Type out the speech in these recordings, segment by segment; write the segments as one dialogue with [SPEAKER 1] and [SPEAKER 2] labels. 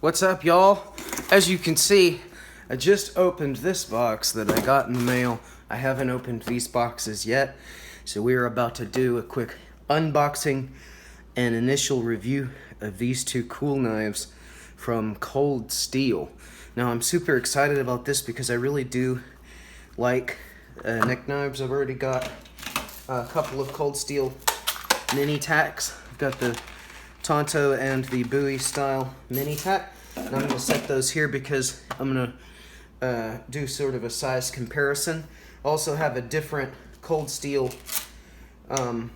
[SPEAKER 1] What's up, y'all? As you can see, I just opened this box that I got in the mail. I haven't opened these boxes yet, so we're about to do a quick unboxing and initial review of these two cool knives from Cold Steel. Now, I'm super excited about this because I really do like neck knives. I've already got a couple of Cold Steel mini tacks. I've got the Tonto and the Bowie style mini tack. And I'm going to set those here because I'm going to do sort of a size comparison. Also have a different Cold Steel. I've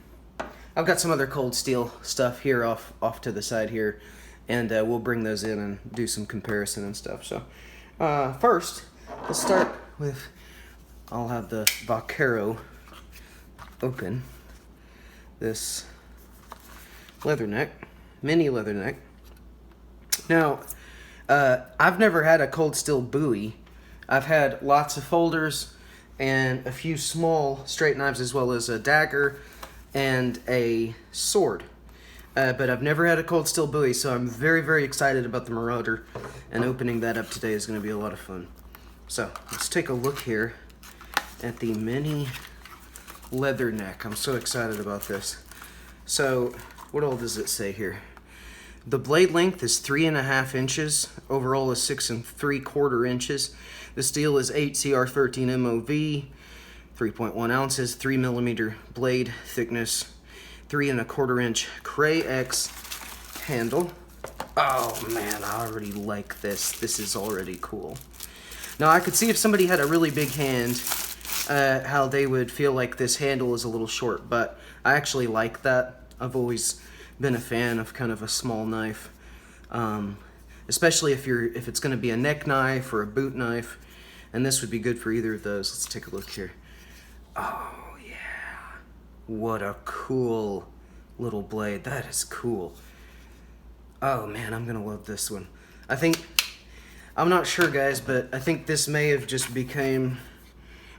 [SPEAKER 1] got some other Cold Steel stuff here off to the side here, and we'll bring those in and do some comparison and stuff. So first, let's start with, I'll have the Vaquero open this Leatherneck, mini Leatherneck. Now, I've never had a Cold Steel Bowie. I've had lots of folders and a few small straight knives, as well as a dagger and a sword. But I've never had a Cold Steel Bowie, so I'm very, very excited about the Marauder, and opening that up today is going to be a lot of fun. So, let's take a look here at the mini Leatherneck. I'm so excited about this. So, what all does it say here? The blade length is 3.5 inches. Overall is 6 3/4 inches. The steel is 8CR13 MOV, 3.1 ounces, 3mm blade thickness, 3 1/4 inch Cray X handle. Oh man, I already like this. This is already cool. Now I could see if somebody had a really big hand, how they would feel like this handle is a little short, but I actually like that. I've always been a fan of kind of a small knife, especially if it's going to be a neck knife or a boot knife, and this would be good for either of those. Let's take a look here. Oh yeah, what a cool little blade. That is cool. Oh man, I'm gonna love this one. I'm not sure, guys, but I think this may have just become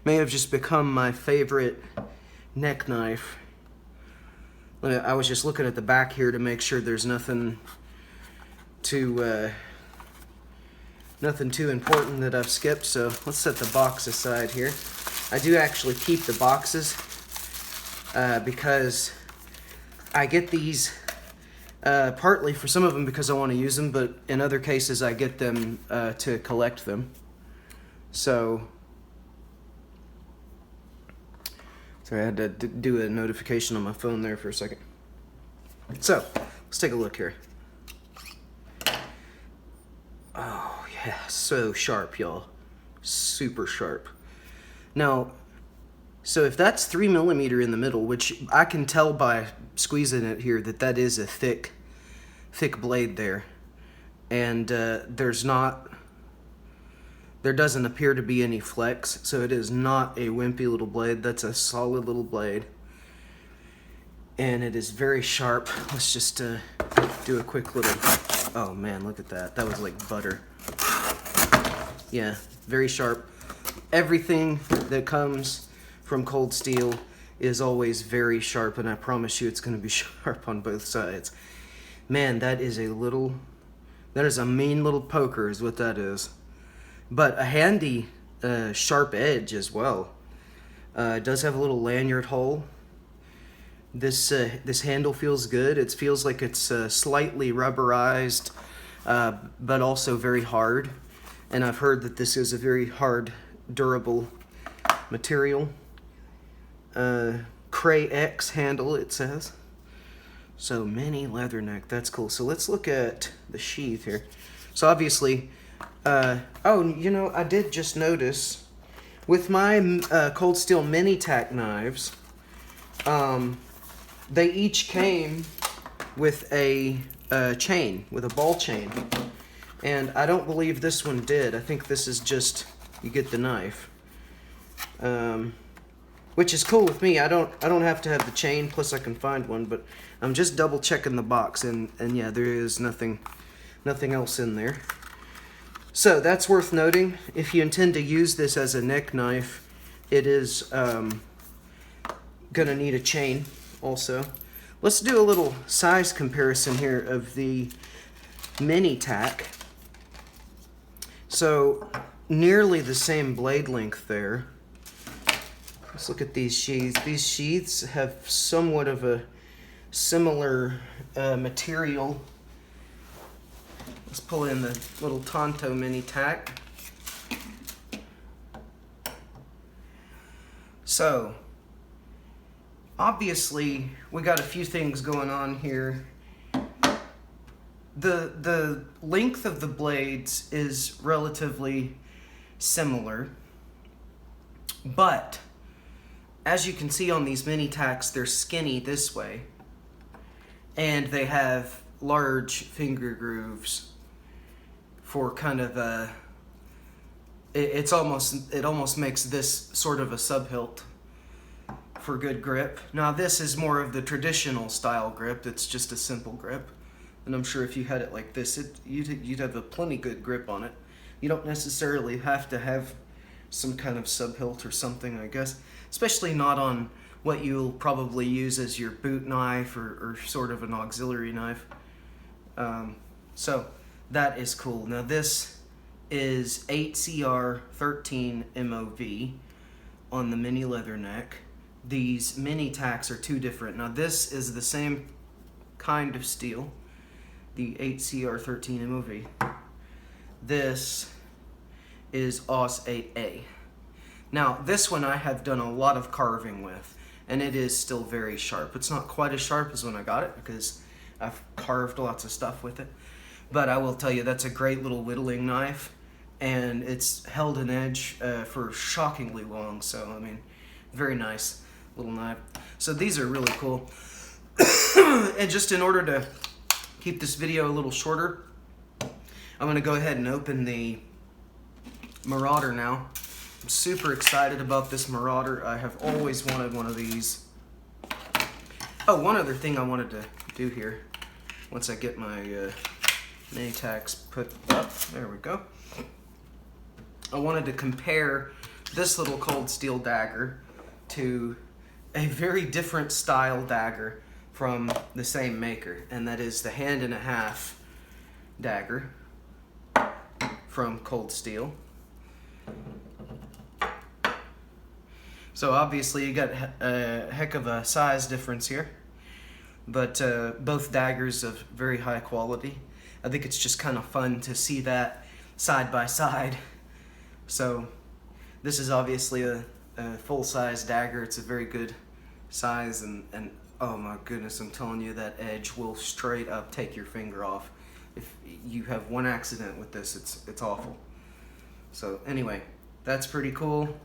[SPEAKER 1] my favorite neck knife. I was just looking at the back here to make sure there's nothing too important that I've skipped, so let's set the box aside here. I do actually keep the boxes because I get these partly for some of them because I want to use them, but in other cases I get them to collect them. So sorry, I had to do a notification on my phone there for a second. So, let's take a look here. Oh, yeah, so sharp, y'all. Super sharp. Now, so if that's 3mm in the middle, which I can tell by squeezing it here that is a thick blade there. And there doesn't appear to be any flex, so it is not a wimpy little blade. That's a solid little blade. And it is very sharp. Let's just do a quick little... Oh man, look at that. That was like butter. Yeah, very sharp. Everything that comes from Cold Steel is always very sharp, and I promise you it's going to be sharp on both sides. Man, that is a mean little poker is what that is. But a handy sharp edge as well. It does have a little lanyard hole. This handle feels good. It feels like it's slightly rubberized, but also very hard. And I've heard that this is a very hard, durable material. Cray X handle, it says. So mini Leatherneck, that's cool. So let's look at the sheath here. So obviously, oh, you know, I did just notice with my Cold Steel mini tack knives, they each came with a chain, with a ball chain, and I don't believe this one did. I think this is just, you get the knife, which is cool with me. I don't have to have the chain, plus I can find one, but I'm just double checking the box, and yeah, there is nothing else in there. So that's worth noting. If you intend to use this as a neck knife, it is gonna need a chain also. Let's do a little size comparison here of the mini tack So nearly the same blade length there. Let's look at these sheaths. These sheaths have somewhat of a similar material. Let's pull in the little Tonto mini tack. So, obviously, we got a few things going on here. The length of the blades is relatively similar, but as you can see on these mini tacks, they're skinny this way, and they have large finger grooves for kind of a, it almost makes this sort of a sub-hilt for good grip. Now this is more of the traditional style grip. It's just a simple grip, and I'm sure if you had it like this, you'd have a plenty good grip on it. You don't necessarily have to have some kind of sub-hilt or something, I guess, especially not on what you'll probably use as your boot knife or sort of an auxiliary knife. So that is cool. Now this is 8CR13 MOV on the mini Leatherneck. These mini tacks are two different. Now this is the same kind of steel, the 8CR13 MOV. This is AUS 8A. Now this one I have done a lot of carving with, and it is still very sharp. It's not quite as sharp as when I got it because I've carved lots of stuff with it, but I will tell you that's a great little whittling knife, and it's held an edge for shockingly long. So I mean, very nice little knife. So these are really cool. And just in order to keep this video a little shorter, I'm gonna go ahead and open the Marauder now. I'm super excited about this Marauder. I have always wanted one of these. Oh, one other thing I wanted to do here, once I get my mini tacks put up, there we go. I wanted to compare this little cold steel dagger to a very different style dagger from the same maker, and that is the 1 1/2 dagger from Cold Steel. So obviously you got a heck of a size difference here, but both daggers of very high quality. I think it's just kind of fun to see that side by side. So this is obviously a full-size dagger. It's a very good size, and oh my goodness, I'm telling you, that edge will straight up take your finger off. If you have one accident with this, it's awful. So anyway, that's pretty cool.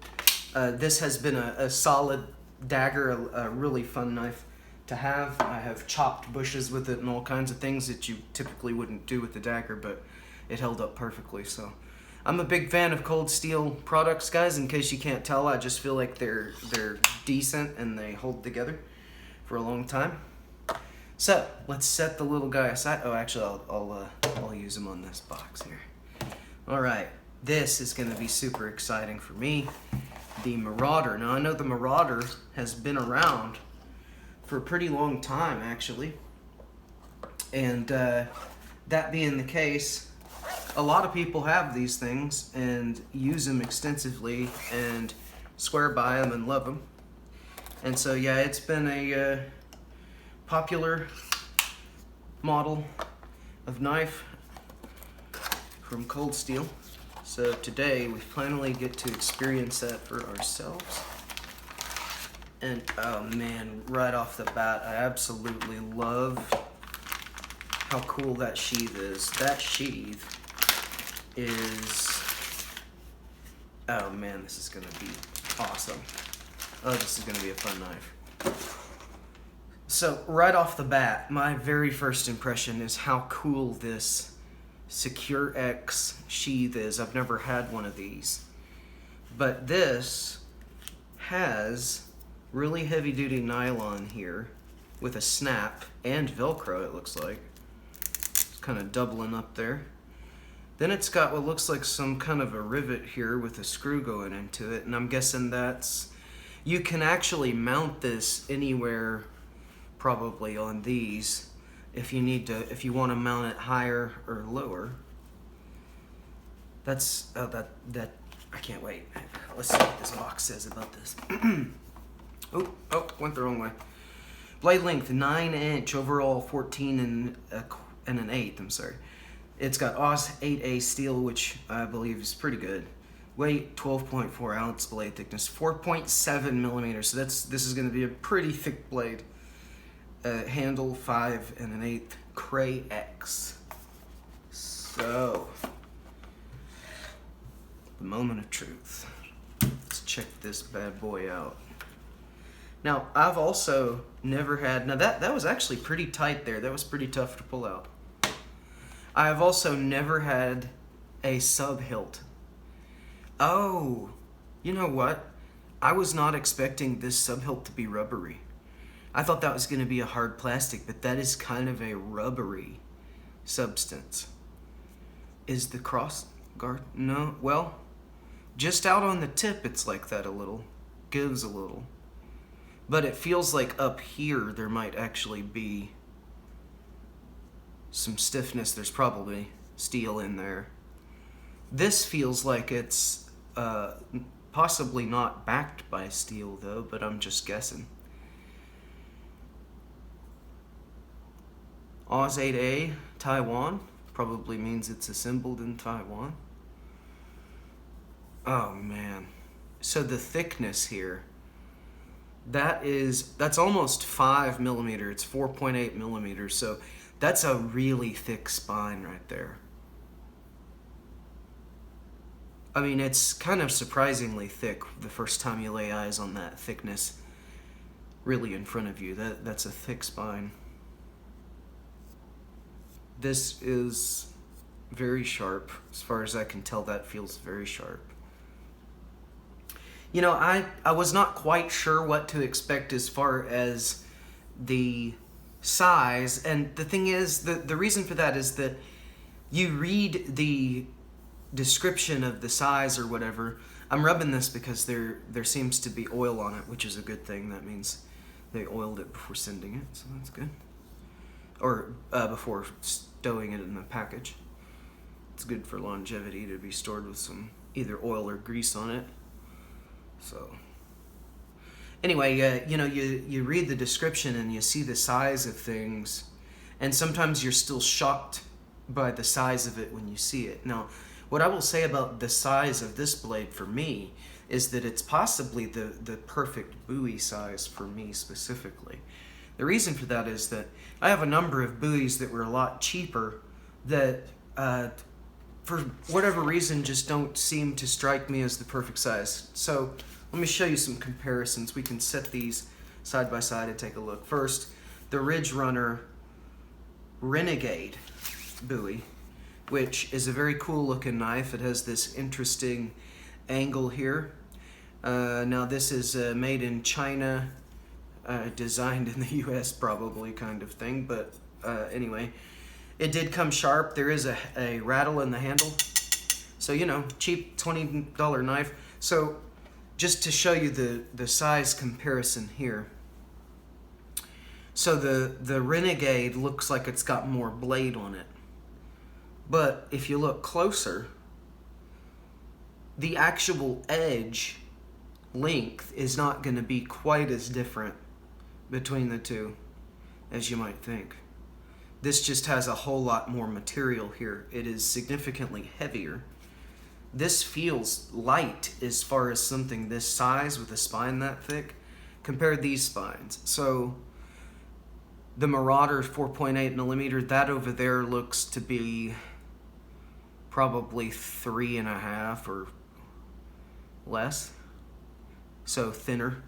[SPEAKER 1] This has been a solid dagger, a really fun knife to have. I have chopped bushes with it and all kinds of things that you typically wouldn't do with the dagger, but it held up perfectly. So I'm a big fan of Cold Steel products, guys. In case you can't tell, I just feel like they're decent and they hold together for a long time. So let's set the little guy aside. Oh, actually, I'll use him on this box here. All right, this is going to be super exciting for me. The Marauder. Now I know the Marauder has been around for a pretty long time, actually, and that being the case, a lot of people have these things and use them extensively and swear by them and love them. And so yeah, it's been a popular model of knife from Cold Steel. So today we finally get to experience that for ourselves. And oh man, right off the bat, I absolutely love how cool that sheath is. That sheath is, oh man, this is gonna be awesome. Oh, this is gonna be a fun knife. So right off the bat, my very first impression is how cool this Secure X sheath is. I've never had one of these, but this has really heavy duty nylon here with a snap and Velcro, it looks like. It's kind of doubling up there. Then it's got what looks like some kind of a rivet here with a screw going into it, and I'm guessing that's, you can actually mount this anywhere probably on these if you need to, if you want to mount it higher or lower. That's that I can't wait. Let's see what this box says about this. oh, went the wrong way. Blade length 9-inch, overall 14 and an eighth. I'm sorry. It's got Oz 8A steel, which I believe is pretty good. Weight 12.4 ounce, blade thickness 4.7 millimeters. So this is going to be a pretty thick blade. Handle 5 and an eighth Cray X. So the moment of truth. Let's check this bad boy out. Now, I've also never had... Now, that was actually pretty tight there. That was pretty tough to pull out. I've also never had a sub-hilt. Oh, you know what? I was not expecting this sub-hilt to be rubbery. I thought that was going to be a hard plastic, but that is kind of a rubbery substance. Is the cross guard? No, well, just out on the tip it's like that a little. Gives a little. But it feels like up here there might actually be some stiffness. There's probably steel in there. This feels like it's possibly not backed by steel though, but I'm just guessing. Oz 8A, Taiwan, probably means it's assembled in Taiwan. Oh man. So the thickness here, that's almost 5 millimeters. It's 4.8 millimeters. So that's a really thick spine right there. I mean, it's kind of surprisingly thick the first time you lay eyes on that thickness really in front of you. That's a thick spine. This is very sharp. As far as I can tell, that feels very sharp. You know, I was not quite sure what to expect as far as the size, and the thing is, the reason for that is that you read the description of the size or whatever. I'm rubbing this because there seems to be oil on it, which is a good thing. That means they oiled it before sending it, so that's good. Or before stowing it in the package. It's good for longevity to be stored with some either oil or grease on it. So anyway, you know, you read the description and you see the size of things, and sometimes you're still shocked by the size of it when you see it. Now, what I will say about the size of this blade for me is that it's possibly the perfect Bowie size for me specifically. The reason for that is that I have a number of Bowies that were a lot cheaper that for whatever reason just don't seem to strike me as the perfect size. So let me show you some comparisons. We can set these side by side and take a look. First, the Ridge Runner Renegade Bowie, which is a very cool looking knife. It has this interesting angle here. Now this is made in China, designed in the US probably kind of thing, but anyway, it did come sharp. There is a rattle in the handle, so you know, cheap $20 knife. So just to show you the size comparison here, so the Renegade looks like it's got more blade on it, but if you look closer, the actual edge length is not going to be quite as different between the two as you might think. This just has a whole lot more material here. It is significantly heavier. This feels light as far as something this size with a spine that thick. Compare these spines. So the Marauder 4.8 millimeter, that over there looks to be probably 3.5 or less. So thinner.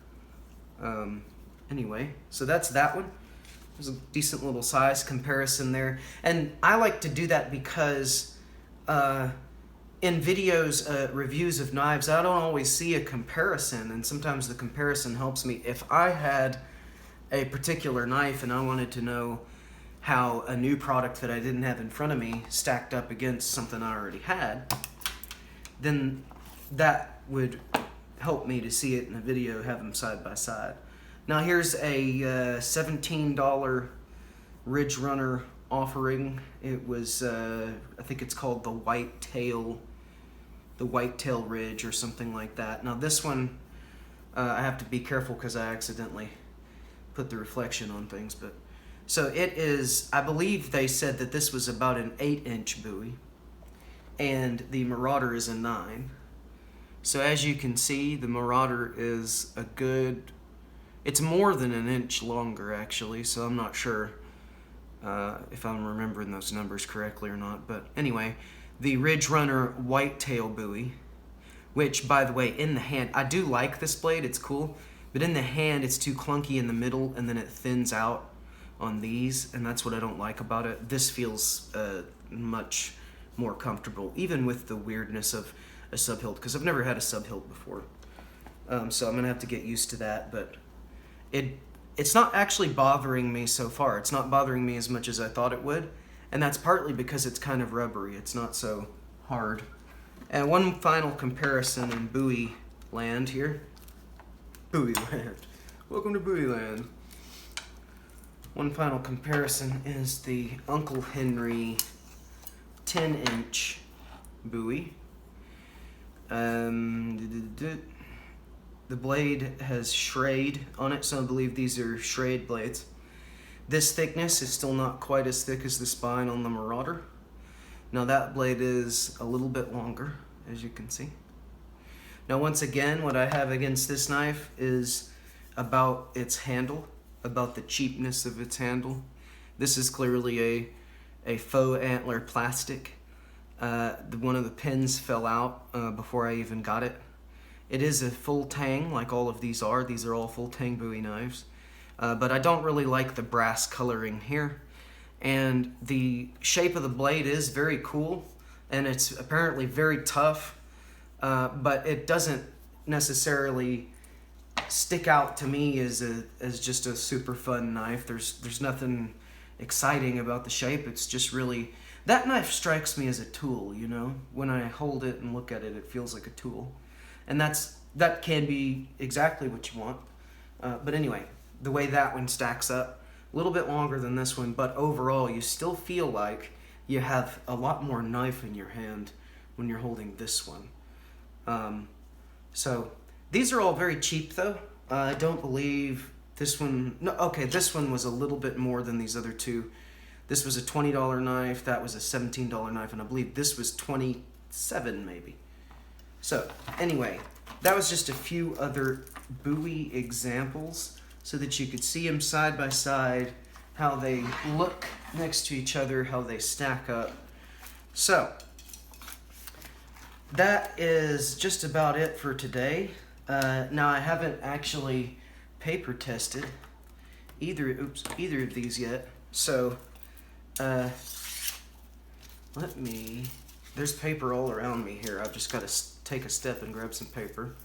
[SPEAKER 1] Anyway, so that's that one. There's a decent little size comparison there. And I like to do that because in videos, reviews of knives, I don't always see a comparison, and sometimes the comparison helps me. If I had a particular knife and I wanted to know how a new product that I didn't have in front of me stacked up against something I already had, then that would help me to see it in a video, have them side by side. Now here's a $17 Ridge Runner offering. It was, I think it's called the White Tail the whitetail ridge or something like that. Now this one, I have to be careful because I accidentally put the reflection on things. But so it is, I believe they said that this was about an 8-inch Bowie, and the Marauder is a 9. So as you can see, the Marauder is a good, it's more than an inch longer actually, so I'm not sure if I'm remembering those numbers correctly or not. But anyway, the Ridge Runner Whitetail Bowie, which, by the way, in the hand, I do like this blade, it's cool, but in the hand it's too clunky in the middle and then it thins out on these, and that's what I don't like about it. This feels much more comfortable, even with the weirdness of a subhilt, because I've never had a subhilt before. So I'm gonna have to get used to that, but it's not actually bothering me so far. It's not bothering me as much as I thought it would, and that's partly because it's kind of rubbery. It's not so hard. And one final comparison in Bowie land here. Bowie land. Welcome to Bowie land. One final comparison is the Uncle Henry 10-inch Bowie. The blade has Schrade on it, so I believe these are Schrade blades. This thickness is still not quite as thick as the spine on the Marauder. Now that blade is a little bit longer, as you can see. Now once again, what I have against this knife is about its handle, about the cheapness of its handle. This is clearly a faux antler plastic. One of the pins fell out before I even got it. It is a full tang, like all of these are. These are all full tang Bowie knives. But I don't really like the brass coloring here. And the shape of the blade is very cool, and it's apparently very tough, but it doesn't necessarily stick out to me as just a super fun knife. There's nothing exciting about the shape. It's just really, that knife strikes me as a tool, you know? When I hold it and look at it, it feels like a tool. And that can be exactly what you want. But anyway, the way that one stacks up, a little bit longer than this one, but overall you still feel like you have a lot more knife in your hand when you're holding this one. So these are all very cheap though. I don't believe this one, no, okay, this one was a little bit more than these other two. This was a $20 knife, that was a $17 knife, and I believe this was $27 maybe. So anyway, that was just a few other Bowie examples so that you could see them side by side, how they look next to each other, how they stack up. So that is just about it for today. Now I haven't actually paper tested either of these yet, so there's paper all around me here. I've just got to take a step and grab some paper,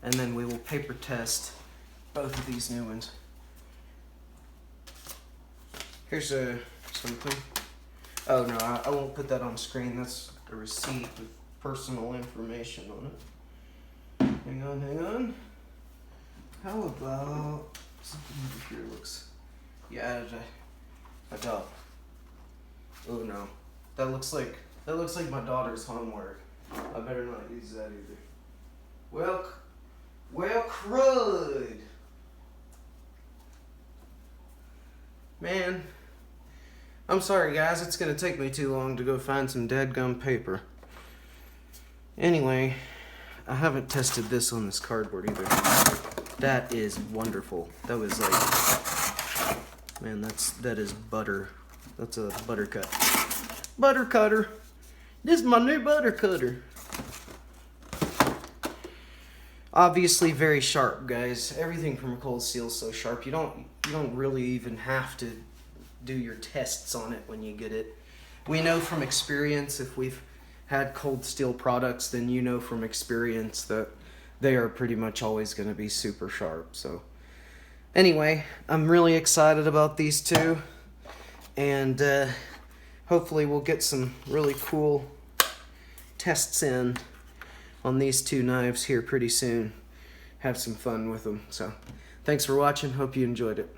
[SPEAKER 1] and then we will paper test both of these new ones. Here's something. Oh no, I won't put that on screen. That's a receipt with personal information on it. Hang on. How about something over here looks, yeah, a dog. Oh no, that looks like my daughter's homework. I better not use that either. Well, crud. Man, I'm sorry guys, it's gonna take me too long to go find some dadgum paper. Anyway, I haven't tested this on this cardboard either. That is wonderful. That was like, man, that is butter. That's a butter cut. Butter cutter. This is my new butter cutter. Obviously very sharp, guys. Everything from Cold Steel is so sharp. You don't really even have to do your tests on it when you get it. We know from experience, if we've had Cold Steel products, then you know from experience that they are pretty much always going to be super sharp. So anyway, I'm really excited about these two, and hopefully we'll get some really cool tests in on these two knives here pretty soon. Have some fun with them. So thanks for watching. Hope you enjoyed it.